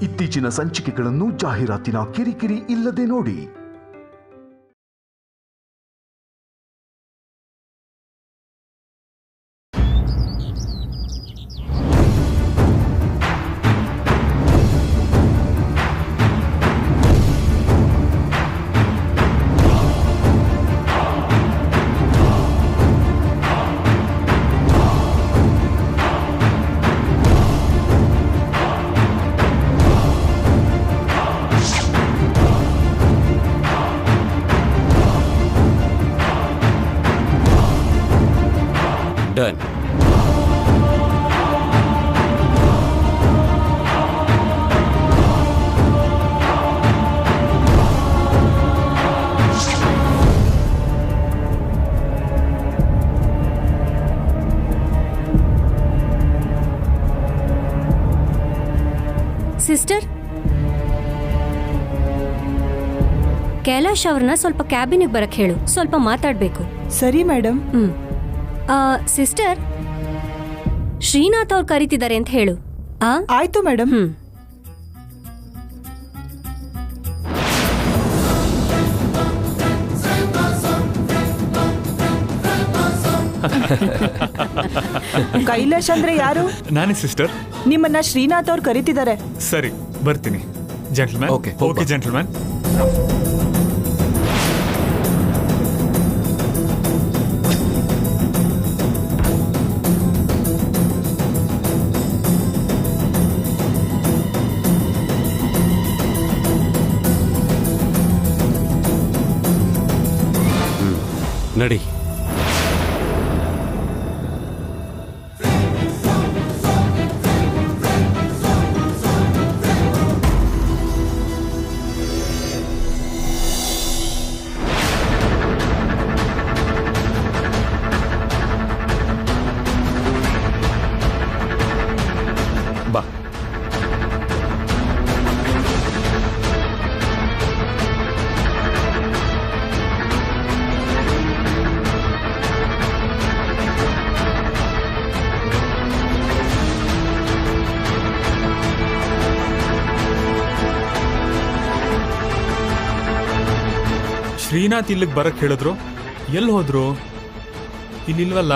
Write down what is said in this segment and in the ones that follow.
ಇತ್ತೀಚಿನ ಸಂಚಿಕೆಗಳನ್ನು ಜಾಹೀರಾತಿನ ಕಿರಿಕಿರಿ ಇಲ್ಲದೆ ನೋಡಿ. Done. ಸಿಸ್ಟರ್, ಕೈಲಾಶ್ ಅವ್ರನ್ನ ಸ್ವಲ್ಪ ಕ್ಯಾಬಿನಿಗೆ ಬರಕ್ ಹೇಳು, ಸ್ವಲ್ಪ ಮಾತಾಡ್ಬೇಕು. ಸರಿ ಮೇಡಮ್. ಸಿಸ್ಟರ್, ಶ್ರೀನಾಥ್ ಅವ್ರು ಕರೀತಿದ್ದಾರೆ ಅಂತ ಹೇಳು. ಆಯ್ತು ಮೇಡಮ್. ಕೈಲಾಶ್ ಅಂದ್ರೆ ಯಾರು? ನಾನೇ ಸಿಸ್ಟರ್. ನಿಮ್ಮನ್ನ ಶ್ರೀನಾಥ್ ಅವ್ರು ಕರೀತಿದ್ದಾರೆ. ಸರಿ, ಬರ್ತೀನಿ. ಜೆಂಟಲ್ಮ್ಯಾನ್. Okay gentleman. ನಡಿ. ಬಾ. ಶ್ರೀನಾಥ್ ಇಲ್ಲಿಗೆ ಬರಕ್ ಹೇಳಿದ್ರು. ಎಲ್ಲಿ ಹೋದ್ರು? ಇಲ್ಲಿಲ್ವಲ್ಲ.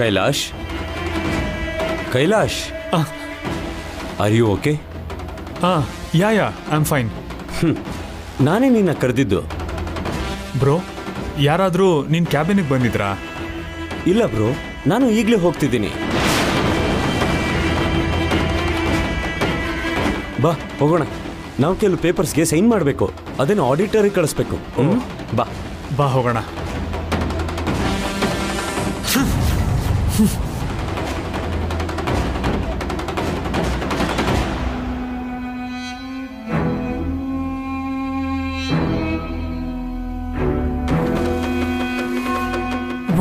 Kailash Kailash are you okay? Yeah I am fine. ನಾನೇ ನಿನ್ನ ಕರೆದಿದ್ದು. ಬ್ರೋ, ಯಾರಾದರೂ ನಿನ್ನ ಕ್ಯಾಬಿನಿಗೆ ಬಂದಿದ್ರಾ? ಇಲ್ಲ ಬ್ರೋ, ನಾನು ಈಗಲೇ ಹೋಗ್ತಿದ್ದೀನಿ. ಬಾ ಹೋಗೋಣ. ನಾವು ಕೆಲವು ಪೇಪರ್ಸ್ಗೆ ಸೈನ್ ಮಾಡಬೇಕು, ಅದನ್ನು ಆಡಿಟರಿಗೆ ಕಳಿಸ್ಬೇಕು. ಬಾ ಬಾ ಹೋಗೋಣ.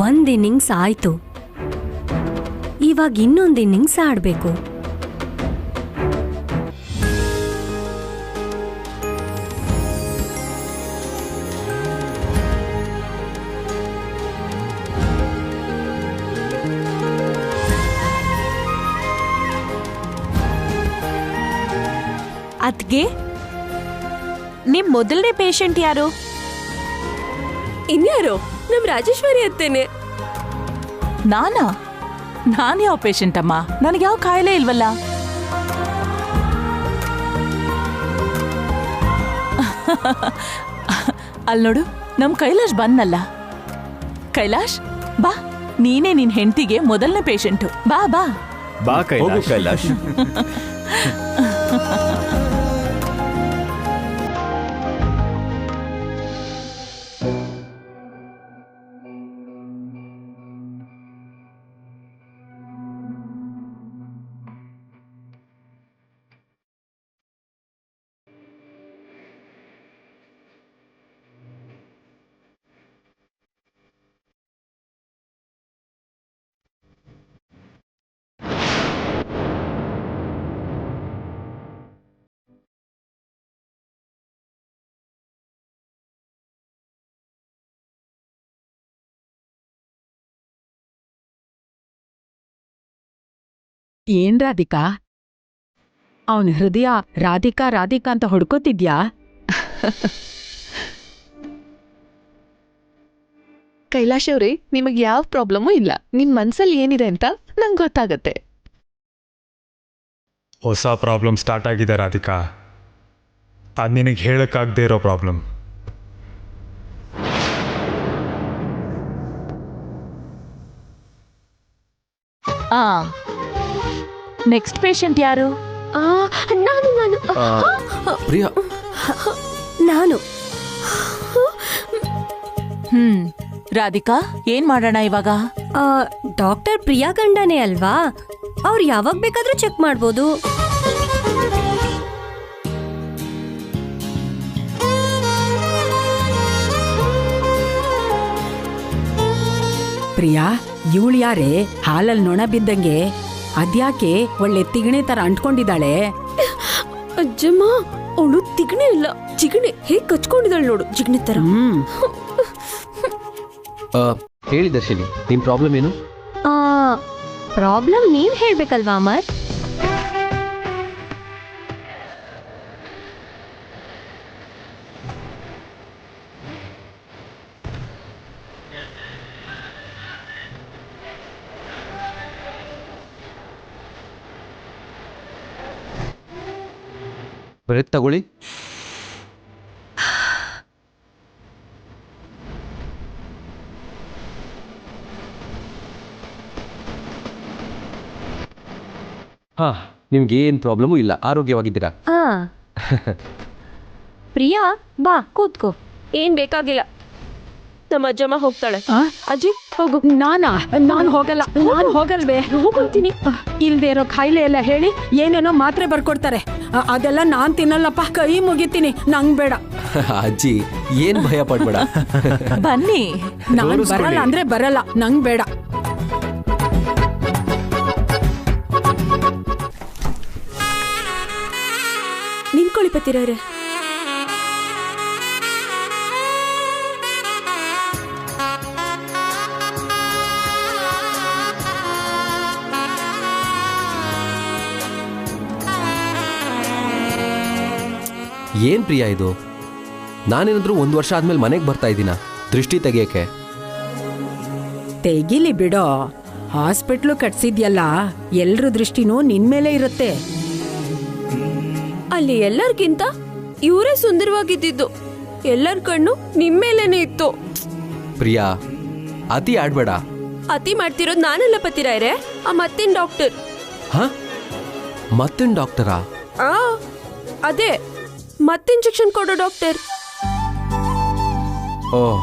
ಒಂದ್ ಇನ್ನಿಂಗ್ಸ್ ಆಯ್ತು, ಇವಾಗ ಇನ್ನೊಂದು ಇನ್ನಿಂಗ್ಸ್ ಆಡ್ಬೇಕು. ಅದ್ಗೆ ನಿಮ್ ಮೊದಲನೇ ಪೇಷಂಟ್ ಯಾರು? ಇನ್ಯಾರು? ನಮ್ ರಾಜೇಶ್ವರಿ ಅತ್ತೇನೆ. ನಾನು ಯಾವ ಪೇಷಂಟ್ ಅಮ್ಮ? ನನಗೆ ಯಾವ ಕಾಯಿಲೆ ಇಲ್ವಲ್ಲ. ಅಲ್ಲಿ ನೋಡು, ನಮ್ ಕೈಲಾಶ್ ಬಂದಲ್ಲ. ಕೈಲಾಶ್ ಬಾ, ನೀನೇ ನಿನ್ ಹೆಂಡತಿಗೆ ಮೊದಲನೇ ಪೇಷಂಟು. ಬಾ ಬಾ ಬಾ ಹೋಗು ಕೈಲಾಶ್. ಏನ್ ರಾಧಿಕಾ, ಅವನ ಹೃದಯ ರಾಧಿಕಾ ರಾಧಿಕಾ ಅಂತ ಹೊಡ್ಕೋತಿದ್ಯಾ? ಕೈಲಾಶ್ ಅವ್ರೆ, ನಿಮಗೆ ಯಾವ ಪ್ರಾಬ್ಲಮೂ ಇಲ್ಲ. ನಿಮ್ ಮನ್ಸಲ್ಲಿ ಏನಿದೆ ಅಂತ ನಂಗೆ ಗೊತ್ತಾಗತ್ತೆ. ಹೊಸ ಪ್ರಾಬ್ಲಮ್ ಸ್ಟಾರ್ಟ್ ಆಗಿದೆ ರಾಧಿಕಾ. ಅದು ನಿನಗೆ ಹೇಳಕ್ಕಾಗದೇ ಇರೋ ಪ್ರಾಬ್ಲಮ್. ನೆಕ್ಸ್ಟ್ ಪೇಷಂಟ್ ಯಾರು? ಪ್ರಿಯಾ, ನಾನು ರಾಧಿಕಾ, ಏನ್ ಮಾಡೋಣ ಇವಾಗ? ಡಾಕ್ಟರ್ ಪ್ರಿಯಾ ಗಂಡನೇ ಅಲ್ವಾ, ಅವ್ರು ಯಾವಾಗ ಬೇಕಾದ್ರೂ ಚೆಕ್ ಮಾಡ್ಬೋದು. ಪ್ರಿಯಾ, ಇವಳು ಯಾರೇ ಹಾಲಲ್ಲಿ ನೊಣ ಬಿದ್ದಂಗೆ? ಅದ್ಯಾಕೆ ಒಳ್ಳೆ ತಿಗಣೆ ತರ ಅಂಟ್ಕೊಂಡಿದ್ದಾಳೆ? ಅಜ್ಜಮ್ಮ, ಅವಳು ತಿಗಣೆ ಇಲ್ಲ, ಜಿಗಣೆ. ಹೇಗ್ ಕಚ್ಕೊಂಡಿದ್ದಾಳೆ ನೋಡು, ಜಿಗಣೆ ತರ. ಹೇಳಿ ದರ್ಶಿನಿ, ನಿಮ್ ಪ್ರಾಬ್ಲಮ್ ಏನು? ಪ್ರಾಬ್ಲಮ್ ನೀವ್ ಹೇಳ್ಬೇಕಲ್ವಾ ಅಮರ್? ಬ್ರೆತ್ ತಗೊಳ್ಳಿ. ಹಾ, ನಿಮ್ಗೆ ಏನ್ ಪ್ರಾಬ್ಲಮು ಇಲ್ಲ, ಆರೋಗ್ಯವಾಗಿದ್ದೀರಾ. ಪ್ರಿಯಾ ಬಾ ಕೂತ್ಕೋ. ಏನ್ ಬೇಕಾಗಿಲ್ಲ, ನಮ್ಮ ಅಜ್ಜಮ್ಮ ಹೋಗ್ತಾಳೆ. ಅಜ್ಜಿ ಹೋಗು. ನಾನು ಹೋಗಲ್ವೇ? ಹೋಗ್ತೀನಿ. ಇಲ್ದೇ ಇರೋ ಕಾಯಿಲೆ ಎಲ್ಲ ಹೇಳಿ ಏನೇನೋ ಮಾತ್ರೆ ಬರ್ಕೊಡ್ತಾರೆ. ಅದೆಲ್ಲ ನಾನ್ ತಿನ್ನಲ್ಲಪ್ಪ, ಕೈ ಮುಗಿತೀನಿ, ನಂಗ್ ಬೇಡ. ಅಜ್ಜಿ, ಏನ್ ಭಯ ಪಡ್ಬೇಡ. ಬನ್ನಿ. ನಾನ್ ಬರಲ್ಲ ಅಂದ್ರೆ ಬರಲ್ಲ, ನಂಗ್ ಬೇಡ. ನಿಂತ್ಕೊಳ್ಳಿ ಪತಿರವ್ರೆ. ಏನ್ ಪ್ರಿಯಾ ಇದು? ನಾನೇನಾದ್ರೂ 1 ವರ್ಷ ಆದ್ಮೇಲೆ ಮನೆಗೆ ಬರ್ತಾ ಇದ್ದೀನ ದೃಷ್ಟಿ ತೆಗಿಯಕ್ಕೆ? ತೆಗಿಲಿ ಬಿಡೋ. ಹಾಸ್ಪಿಟ್ಲು ಕಟ್ಸಿದ್ಯಲ್ಲ ಎಲ್ರ ದೃಷ್ಟಿನೂ ನಿನ್ ಮೇಲೆ ಇರುತ್ತೆ. ಅಲ್ಲಿ ಎಲ್ಲರಿಗಿಂತ ಇವರೇ ಸುಂದರವಾಗಿದ್ದಿದ್ದು. ಎಲ್ಲರ ಕಣ್ಣು ನಿಮ್ಮೇಲೇನೆ ಇತ್ತು. ಪ್ರಿಯಾ, ಅತಿ ಆಡ್ಬೇಡ. ಅತಿ ಮಾಡ್ತಿರೋದು ನಾನೆಲ್ಲ ಪತಿರಾಯ್ರೆ, ಆ ಮತ್ತಿನ ಡಾಕ್ಟರ್. ಹಾ, ಮತ್ತಿನ ಡಾಕ್ಟರಾ? ಆ ಅದೇ ಮತ್ತೆ ಇಂಜೆಕ್ಷನ್ ಕೊಡೋ ಡಾಕ್ಟರ್. ಓಹ್,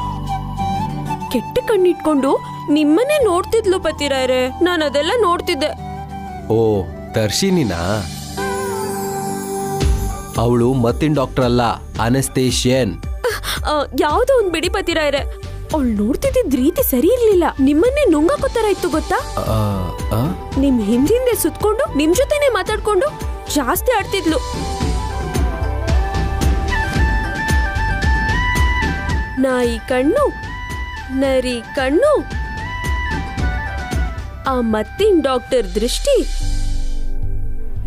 ಕೆಟ್ಟ ಕಣ್ಣಿಟ್ಕೊಂಡು ನಿಮ್ಮನ್ನೇ ನೋಡ್ತಿದ್ಲು ಪತಿರಾಯ್ರೆ. ನಾನು ಅದೆಲ್ಲ ನೋಡ್ತಿದ್ದೆ. ಓ ದರ್ಶಿನಿನಾ? ಅವಳು ಮತ್ತಿನ ಡಾಕ್ಟರ್ ಅಲ್ಲ, ಅನೆಸ್ಥೇಷಿಯನ್. ಯಾವ್ದೋ ಒಂದ್ ಬಿಡಿ ಪತಿರಾಯ್ರೆ. ಅವಳು ನೋಡ್ತಿದ್ದ ರೀತಿ ಸರಿ ಇರ್ಲಿಲ್ಲ. ನಿಮ್ಮನ್ನೇ ನುಂಗಾಕೋತರ ಇತ್ತು ಗೊತ್ತಾ? ನಿಮ್ ಹಿಂದಿಂದೆ ಸುತ್ಕೊಂಡು ನಿಮ್ ಜೊತೆನೆ ಮಾತಾಡ್ಕೊಂಡು ಜಾಸ್ತಿ ಆಡ್ತಿದ್ಲು. ನಾಯಿ ಕಣ್ಣು, ನರಿ ಕಣ್ಣು, ಆ ಮತ್ತಿನ ಡಾಕ್ಟರ್ ದೃಷ್ಟಿ,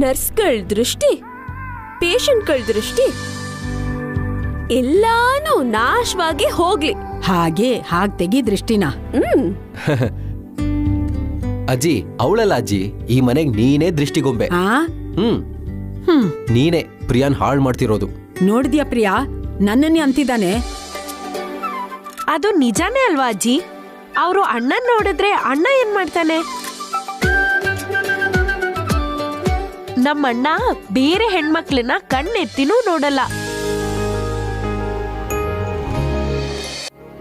ನರ್ಸ್ಗಳ ದೃಷ್ಟಿ, ಪೇಷಂಟ್ಗಳ ದೃಷ್ಟಿ ಎಲ್ಲಾನು ನಾಶವಾಗಿ ಹೋಗ್ಲಿ. ಹಾಗೆ ತೆಗಿ ದೃಷ್ಟಿನ. ಅಜ್ಜಿ, ಅವಳಲ್ಲ ಅಜ್ಜಿ, ಈ ಮನೆಗ್ ನೀನೇ ದೃಷ್ಟಿಗೊಂಬೆ. ನೀನೇ ಪ್ರಿಯಾನ್ ಹಾಳು ಮಾಡ್ತಿರೋದು. ನೋಡಿದ್ಯಾ ಪ್ರಿಯಾ, ನನ್ನನ್ನೇ ಅಂತಿದ್ದಾನೆ. ಅದು ನಿಜಾನೇ ಅಲ್ವಾ ಅಜ್ಜಿ? ಅವರು ಅಣ್ಣನ್ ನೋಡಿದ್ರೆ ಅಣ್ಣ ಏನ್ ಮಾಡ್ತಾನೆ? ನಮ್ಮಣ್ಣ ಬೇರೆ ಹೆಣ್ಮಕ್ಳನ್ನ ಕಣ್ಣೆತ್ತಿನೂ ನೋಡಲ್ಲ.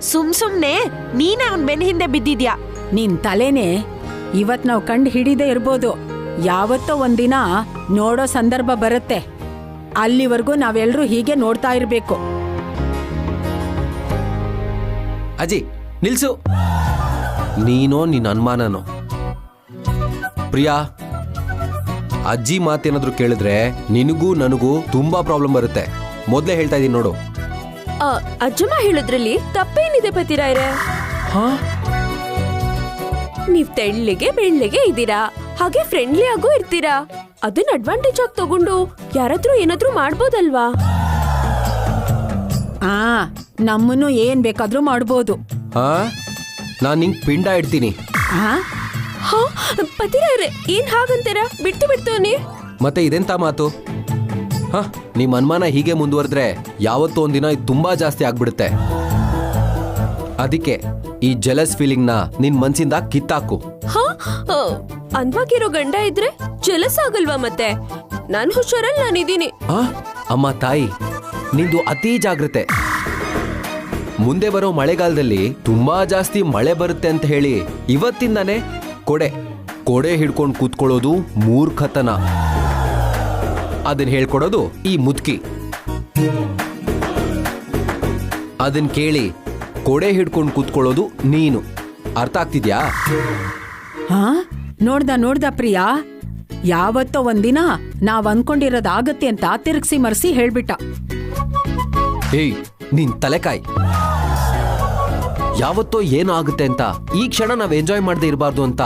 ಸುಮ್ನೆ ನೀನೇ ಅವನ್ ಬೆನ್ನ ಹಿಂದೆ ಬಿದ್ದಿದ್ಯಾ. ನಿನ್ ತಲೆನೇ ಇವತ್ ನಾವ್ ಕಂಡು ಹಿಡಿದೇ ಇರ್ಬೋದು. ಯಾವತ್ತೋ ಒಂದಿನ ನೋಡೋ ಸಂದರ್ಭ ಬರುತ್ತೆ. ಅಲ್ಲಿವರೆಗೂ ನಾವೆಲ್ಲರೂ ಹೀಗೆ ನೋಡ್ತಾ ಇರ್ಬೇಕು. ಅಜ್ಜಿ ನಿಲ್ಸು. ನೀನೋ ನಿನ್ನ ಅನುಮಾನನೋ? ಪ್ರಿಯಾ, ಅಜ್ಜಿ ಮಾತೇನಾದ್ರೂ ಕೇಳಿದ್ರೆ ನಿನಗೂ ನನಗೂ ತುಂಬಾ ಪ್ರಾಬ್ಲಮ್ ಬರುತ್ತೆ. ಮೊದ್ಲೇ ಹೇಳ್ತಾ ಇದೀನಿ ನೋಡು. ಅಜ್ಜಮ್ಮ ಹೇಳಿದ್ರಲ್ಲಿ ತಪ್ಪೇನಿದೆ ಪತಿರಾಯ್ರೆ? ನೀವ್ ತೆಳ್ಳಿಗೆ ಬೆಳ್ಳಿಗೆ ಇದ್ದೀರಾ, ಹಾಗೆ ಫ್ರೆಂಡ್ಲಿ ಆಗೂ ಇರ್ತೀರಾ. ಅದನ್ನ ಅಡ್ವಾಂಟೇಜ್ ಆಗಿ ತಗೊಂಡು ಯಾರಾದ್ರೂ ಏನಾದ್ರೂ ಮಾಡ್ಬೋದಲ್ವಾ? ನಮ್ಮನ್ನು ಏನ್ ಬೇಕಾದ್ರೂ ಮಾಡ್ಬೋದು. ನಾನ್ ನಿಂಗ್ ಪಿಂಡ ಇಡ್ತೀನಿ. ಪತಿರಾಯ್ರೆ, ಏನ್ ಹಾಗಂತೀರಾ? ಬಿಡ್ತು ನೀ. ಮತ್ತೆ ಇದೆಂತ ಮಾತು? ನಿಮ್ ಅನುಮಾನ ಹೀಗೆ ಮುಂದುವರೆದ್ರೆ ಯಾವತ್ತೋ ಒಂದಿನ ಇದು ತುಂಬಾ ಜಾಸ್ತಿ ಆಗ್ಬಿಡುತ್ತೆ. ಅದಕ್ಕೆ ಈ ಜೆಲಸ್ ಫೀಲಿಂಗ್ ನ ನಿನ್ ಮನ್ಸಿಂದ ಕಿತ್ತಾಕು. ಅಂದ್ವಾಗಿರೋ ಗಂಡ ಇದ್ರೆ ಜೆಲಸ್ ಆಗಲ್ವಾ? ಮತ್ತೆ ನಾನ್ ಹುಷಾರಲ್ಲಿ ನಾನಿದ್ದೀನಿ. ಅಮ್ಮ ತಾಯಿ, ನಿಂದು ಅತಿ ಜಾಗ್ರತೆ. ಮುಂದೆ ಬರೋ ಮಳೆಗಾಲದಲ್ಲಿ ತುಂಬಾ ಜಾಸ್ತಿ ಮಳೆ ಬರುತ್ತೆ ಅಂತ ಹೇಳಿ ಇವತ್ತಿಂದಾನೆ ಕೊಡೆ ಹಿಡ್ಕೊಂಡು ಕೂತ್ಕೊಳ್ಳೋದು ಮೂರ್ಖತನ. ಅದನ್ನ ಹೇಳ್ಕೊಡೋದು ಈ ಮುದ್ಕಿ. ಅದನ್ನ ಕೇಳಿ ಕೊಡೆ ಹಿಡ್ಕೊಂಡು ಕೂತ್ಕೊಳ್ಳೋದು ನೀನು. ಅರ್ಥ ಆಗ್ತಿದ್ಯಾ? ನೋಡ್ದ ಪ್ರಿಯಾ, ಯಾವತ್ತೋ ಒಂದಿನ ನಾವ್ ಅನ್ಕೊಂಡಿರೋದಾಗತ್ತೆ ಅಂತ ತಿರುಗಿಸಿ ಮರ್ಸಿ ಹೇಳ್ಬಿಟ್ಟ. ಏಯ್, ನಿನ್ ತಲೆಕಾಯಿ. ಯಾವತ್ತೋ ಏನೋ ಆಗುತ್ತೆ ಅಂತ ಈ ಕ್ಷಣ ನಾವ್ ಎಂಜಾಯ್ ಮಾಡದೆ ಇರಬಾರ್ದು ಅಂತ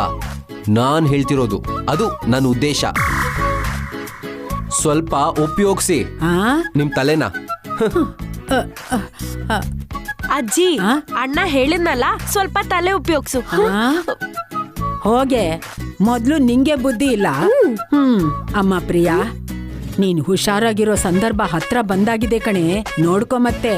ನಾನ್ ಹೇಳ್ತಿರೋದು. ಅದು ನನ್ನ ಉದ್ದೇಶ. ಸ್ವಲ್ಪ ಉಪಯೋಗಿಸಿ ನಿಮ್ ತಲೆನ. ಅಜ್ಜಿ, ಅಣ್ಣ ಹೇಳಿದ್ನಲ್ಲ, ಸ್ವಲ್ಪ ತಲೆ ಉಪಯೋಗಿಸು. ಹೋಗೆ, ಮೊದ್ಲು ನಿಂಗೆ ಬುದ್ಧಿ ಇಲ್ಲ. ಅಮ್ಮ ಪ್ರಿಯಾ, ನೀನ್ ಹುಷಾರಾಗಿರೋ ಸಂದರ್ಭ ಹತ್ರ ಬಂದಾಗಿದೆ ಕಣೆ, ನೋಡ್ಕೊ ಮತ್ತೆ.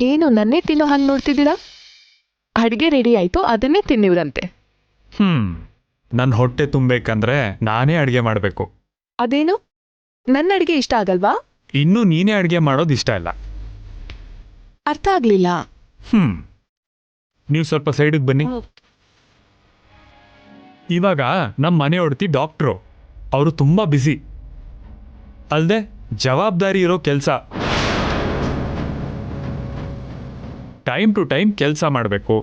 ಏನು ನನ್ನೇ ತಿನ್ನೋ ಹಾಗೆ ನೋಡ್ತಿದ್ದೀರಾ? ಅಡುಗೆ ರೆಡಿ ಆಯ್ತು, ಅದನ್ನೇ ತಿನ್ನಿವ್ರಂತೆ. ನನ್ನ ಹೊಟ್ಟೆ ತುಂಬಬೇಕಂದ್ರೆ ನಾನೇ ಅಡುಗೆ ಮಾಡಬೇಕು. ಅದೇನು, ನನ್ನ ಅಡುಗೆ ಇಷ್ಟ ಆಗಲ್ವಾ? ಇನ್ನು ನೀನೇ ಅಡುಗೆ ಮಾಡೋದು ಇಷ್ಟ ಇಲ್ಲ. ಅರ್ಥ ಆಗ್ಲಿಲ್ಲ. ನೀವು ಸ್ವಲ್ಪ ಸೈಡಿಗೆ ಬನ್ನಿ. ಇವಾಗ ನಮ್ಮ ಮನೆ ಹೊಡ್ತಿ ಡಾಕ್ಟ್ರು. ಅವರು ತುಂಬ ಬ್ಯುಸಿ, ಅಲ್ಲದೆ ಜವಾಬ್ದಾರಿ ಇರೋ ಕೆಲಸ. ಟೈಮ್ ಟು ಟೈಮ್ ಕೆಲಸ ಮಾಡಬೇಕು,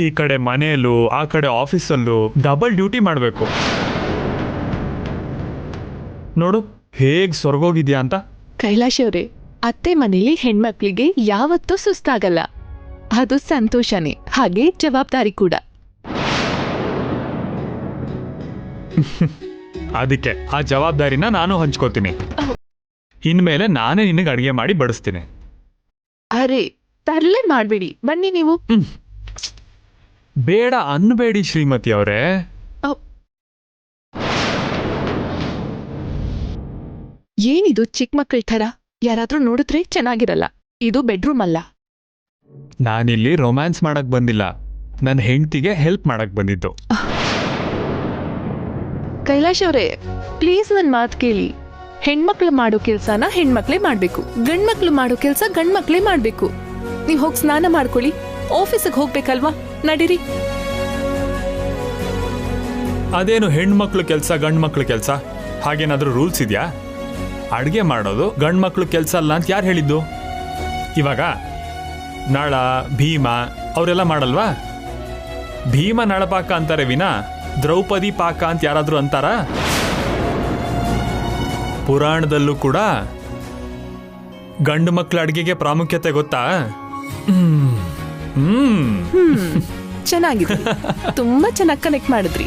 ಈ ಕಡೆ ಮನೆಯಲ್ಲೂ ಆ ಕಡೆ ಆಫೀಸಲ್ಲೂ ಡಬಲ್ ಡ್ಯೂಟಿ ಮಾಡಬೇಕು. ನೋಡು ಹೇಗ್ ಸ್ವರ್ಗೋಗಿದ್ಯಾ ಅಂತ. ಕೈಲಾಶ್ ಅವರೇ, ಅತ್ತೆ ಮನೇಲಿ ಹೆಣ್ಮಕ್ಳಿಗೆ ಯಾವತ್ತೂ ಸುಸ್ತಾಗಲ್ಲ. ಅದು ಸಂತೋಷನೇ, ಹಾಗೆ ಜವಾಬ್ದಾರಿ ಕೂಡ. ಅದಕ್ಕೆ ಆ ಜವಾಬ್ದಾರಿನ ನಾನು ಹಂಚ್ಕೋತೀನಿ. ಇನ್ಮೇಲೆ ನಾನೇ ನಿನಗೆ ಅಡುಗೆ ಮಾಡಿ ಬಡಿಸ್ತೀನಿ. ಅರೆ, ತರಲೆ ಮಾಡ್ಬೇಡಿ, ಬನ್ನಿ ನೀವು. ಬೇಡ ಅನ್ಬೇಡಿ ಶ್ರೀಮತಿ ಅವರೇ. ಏನಿದು ಚಿಕ್ಕ ಮಕ್ಕಳ ಥರ? ಯಾರಾದ್ರೂ ನೋಡಿದ್ರೆ ಚೆನ್ನಾಗಿರಲ್ಲ. ಇದು ಬೆಡ್ರೂಮ್ ಅಲ್ಲ. ನಾನಿಲ್ಲಿ ರೊಮ್ಯಾನ್ಸ್ ಮಾಡಕ್ ಬಂದಿಲ್ಲ, ನನ್ನ ಹೆಂಡತಿಗೆ ಹೆಲ್ಪ್ ಮಾಡಕ್ ಬಂದಿದ್ದು. ಕೈಲಾಶ್ ಅವರೇ, ಪ್ಲೀಸ್ ನನ್ನ ಮಾತು ಕೇಳಿ. ಹೆಣ್ಮಕ್ಳು ಮಾಡೋ ಕೆಲ್ಸನ ಹೆಣ್ಮಕ್ಳೇ ಮಾಡ್ಬೇಕು, ಗಂಡ್ಮಕ್ಳು ಮಾಡೋ ಕೆಲ್ಸ ಗಂಡ್ಮಕ್ಳೇ ಮಾಡ್ಬೇಕು. ನೀವ್ ಹೋಗಿ ಸ್ನಾನ ಮಾಡ್ಕೊಳ್ಳಿ, ಆಫೀಸಿಗೆ ಹೋಗ್ಬೇಕಲ್ವಾ? ನಡೀರಿ. ಅದೇನು ಹೆಣ್ಮಕ್ಳು ಕೆಲಸ ಗಂಡು ಮಕ್ಳು ಕೆಲಸ ಹಾಗೇನಾದ್ರೂ ರೂಲ್ಸ್ ಇದೆಯಾ? ಅಡುಗೆ ಮಾಡೋದು ಗಂಡು ಮಕ್ಳು ಕೆಲಸ ಅಲ್ಲ ಅಂತ ಯಾರು ಹೇಳಿದ್ದು? ಇವಾಗ ನಳ, ಭೀಮ ಅವರೆಲ್ಲ ಮಾಡಲ್ವಾ? ಭೀಮ ನಳಪಾಕ ಅಂತಾರೆ ವಿನಾ ದ್ರೌಪದಿ ಪಾಕ ಅಂತ ಯಾರಾದ್ರೂ ಅಂತಾರ? ಪುರಾಣದಲ್ಲೂ ಕೂಡ ಗಂಡು ಮಕ್ಳ ಅಡುಗೆಗೆ ಪ್ರಾಮುಖ್ಯತೆ ಗೊತ್ತಾ? ಚೆನ್ನಾಗಿದೆ, ತುಂಬಾ ಚೆನ್ನಾಗಿ ಕನೆಕ್ಟ್ ಮಾಡಿದ್ರಿ.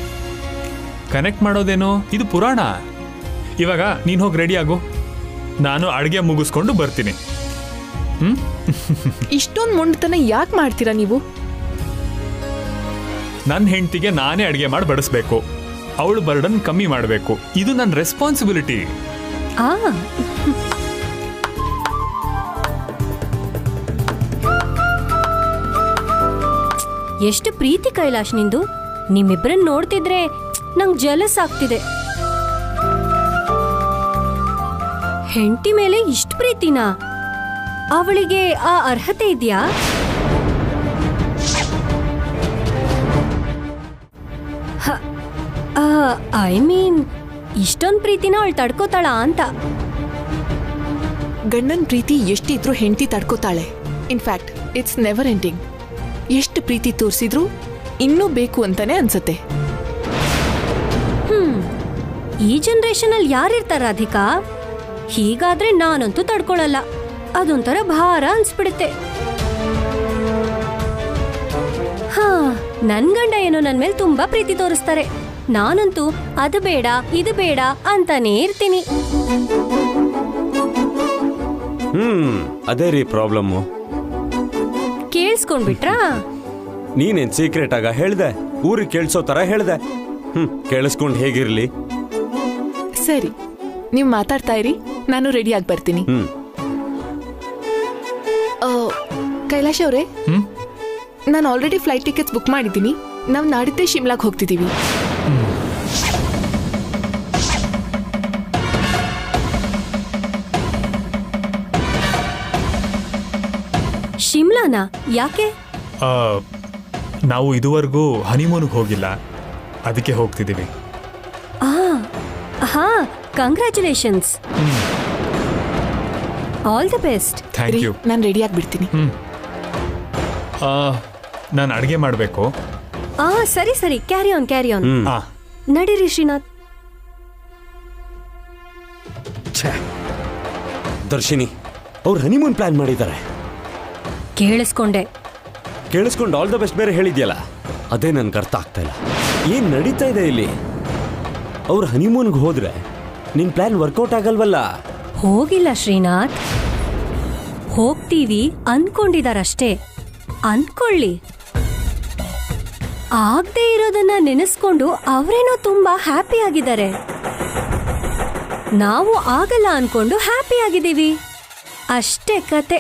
ಕನೆಕ್ಟ್ ಮಾಡೋದೇನು, ಇದು ಪುರಾಣ. ಇವಾಗ ನೀನು ಹೋಗಿ ರೆಡಿ ಆಗು, ನಾನು ಅಡುಗೆ ಮುಗಿಸ್ಕೊಂಡು ಬರ್ತೀನಿ. ಇಷ್ಟೊಂದು ಮೊಂಡತನ ಯಾಕೆ ಮಾಡ್ತೀರಾ ನೀವು? ನನ್ನ ಹೆಂಡತಿಗೆ ನಾನೇ ಅಡುಗೆ ಮಾಡಿ ಬಡಿಸ್ಬೇಕು, ಅವಳು ಬರ್ಡನ್ ಕಮ್ಮಿ ಮಾಡಬೇಕು. ಇದು ನನ್ನ ರೆಸ್ಪಾನ್ಸಿಬಿಲಿಟಿ. ಎಷ್ಟು ಪ್ರೀತಿ ಕೈಲಾಶ್ ನಿಂದು. ನಿಮ್ಮಿಬ್ಬರನ್ನ ನೋಡ್ತಿದ್ರೆ ನಂಗೆ ಜಲಸ್ ಆಗ್ತಿದೆ. ಹೆಂಡತಿ ಮೇಲೆ ಇಷ್ಟು ಪ್ರೀತಿನಾ? ಅವಳಿಗೆ ಆ ಅರ್ಹತೆ ಇದೆಯಾ? ಐ ಮೀನ್, ಇಷ್ಟೊಂದು ಪ್ರೀತಿನ ಅವಳು ತಡ್ಕೋತಾಳ ಅಂತ. ಗಂಡನ ಪ್ರೀತಿ ಎಷ್ಟಿದ್ರೂ ಹೆಂಡತಿ ತಡ್ಕೋತಾಳೆ. In fact it's never ending. ಎಷ್ಟು ಪ್ರೀತಿ ತೋರಿಸಿದ್ರು ಇನ್ನೂ ಬೇಕು ಅಂತಾನೆ ಅನ್ಸತ್ತೆ. ಈ ಜನರೇಷನ್ ಅಲ್ಲಿ ಯಾರಿರ್ತಾರ ರಾಧಿಕಾ? ಹೀಗಾದ್ರೆ ನಾನಂತೂ ತಡ್ಕೊಳಲ್ಲ. ಅದೊಂಥರ ಭಾರ ಅನ್ಸ್ಬಿಡುತ್ತೆ. ನನ್ ಗಂಡ ಏನೋ ನನ್ ಮೇಲೆ ತುಂಬಾ ಪ್ರೀತಿ ತೋರಿಸ್ತಾರೆ. ನಾನಂತೂ ಅದು ಬೇಡ ಇದು ಬೇಡ ಅಂತಾನೇ ಇರ್ತೀನಿ. ಅದೇ ರೀ ಪ್ರಾಬ್ಲಮ್ಮು. ಕೇಳಿಸ್ಕೊಂಡ್ಬಿಟ್ರಾ? ನೀನೇನ್ ಸೀಕ್ರೆಟ್ ಆಗ ಹೇಳ್ದೆ, ಊರಿಗೆ ಕೇಳಿಸೋ ತರ ಹೇಳ್ದೆ. ಕೇಳಿಸ್ಕೊಂಡು ಹೇಗಿರ್ಲಿ? ಸರಿ, ನೀವು ಮಾತಾಡ್ತಾ ಇರಿ, ನಾನು ರೆಡಿಯಾಗಿ ಬರ್ತೀನಿ. ಕೈಲಾಶ್ ಅವರೇ, ನಾನು ಆಲ್ರೆಡಿ ಫ್ಲೈಟ್ ಟಿಕೆಟ್ಸ್ ಬುಕ್ ಮಾಡಿದ್ದೀನಿ. ನಾವು ನಾಡಿದ್ದೇ ಶಿಮ್ಲಾಗ್ ಹೋಗ್ತಿದ್ದೀವಿ. ಶಿಮ್ಲಾನಾ? ಯಾಕೆ? ನಾವು ಇದುವರೆಗೂ ಹನಿಮೂನ್ಗೆ ಹೋಗಿಲ್ಲ, ಅದಕ್ಕೆ ಹೋಗ್ತಿದ್ದೀವಿ. Congratulations, all the best. Thank you. ನಾನು ರೆಡಿಯಾಗಿ ಬಿಡ್ತೀನಿ. ನಾನು ಅಡುಗೆ ಮಾಡಬೇಕು. ಸರಿ ಸರಿ, ಕ್ಯಾರಿ ಆನ್ ಕ್ಯಾರಿ ಆನ್. ನಡೀರಿ ಶ್ರೀನಾಥ್. ದರ್ಶಿನಿ, ಅವ್ರು ಹನಿಮೂನ್ ಪ್ಲಾನ್ ಮಾಡಿದ್ದಾರೆ. ಕೇಳಿಸ್ಕೊಂಡು ಆಲ್ ದ ಬೆಸ್ಟ್ ಬೇರೆ ಹೇಳಿದ್ಯಲ್ಲ, ಅದೇ ನನ್ಗೆ ಅರ್ಥ ಆಗ್ತಾ ಇಲ್ಲ. ಏನ್ ನಡೀತಾ ಇದೆ ಇಲ್ಲಿ? ಅವ್ರು ಹನಿಮೂನ್ಗೆ ಹೋದ್ರೆ ನಿನ್ ಪ್ಲಾನ್ ವರ್ಕೌಟ್ ಆಗಲ್ವಲ್ಲ? ಹೋಗಿಲ್ಲ ಶ್ರೀನಾಥ್, ಹೋಗ್ತೀವಿ ಅನ್ಕೊಂಡಿದಾರಷ್ಟೇ. ಅನ್ಕೊಳ್ಳಿ. ಆಗದೆ ಇರೋದನ್ನ ನೆನೆಸ್ಕೊಂಡು ಅವರೇನೋ ತುಂಬಾ ಹ್ಯಾಪಿ ಆಗಿದ್ದಾರೆ. ನಾವು ಆಗಲ್ಲ ಅನ್ಕೊಂಡು ಹ್ಯಾಪಿ ಆಗಿದ್ದೀವಿ, ಅಷ್ಟೇ ಕತೆ.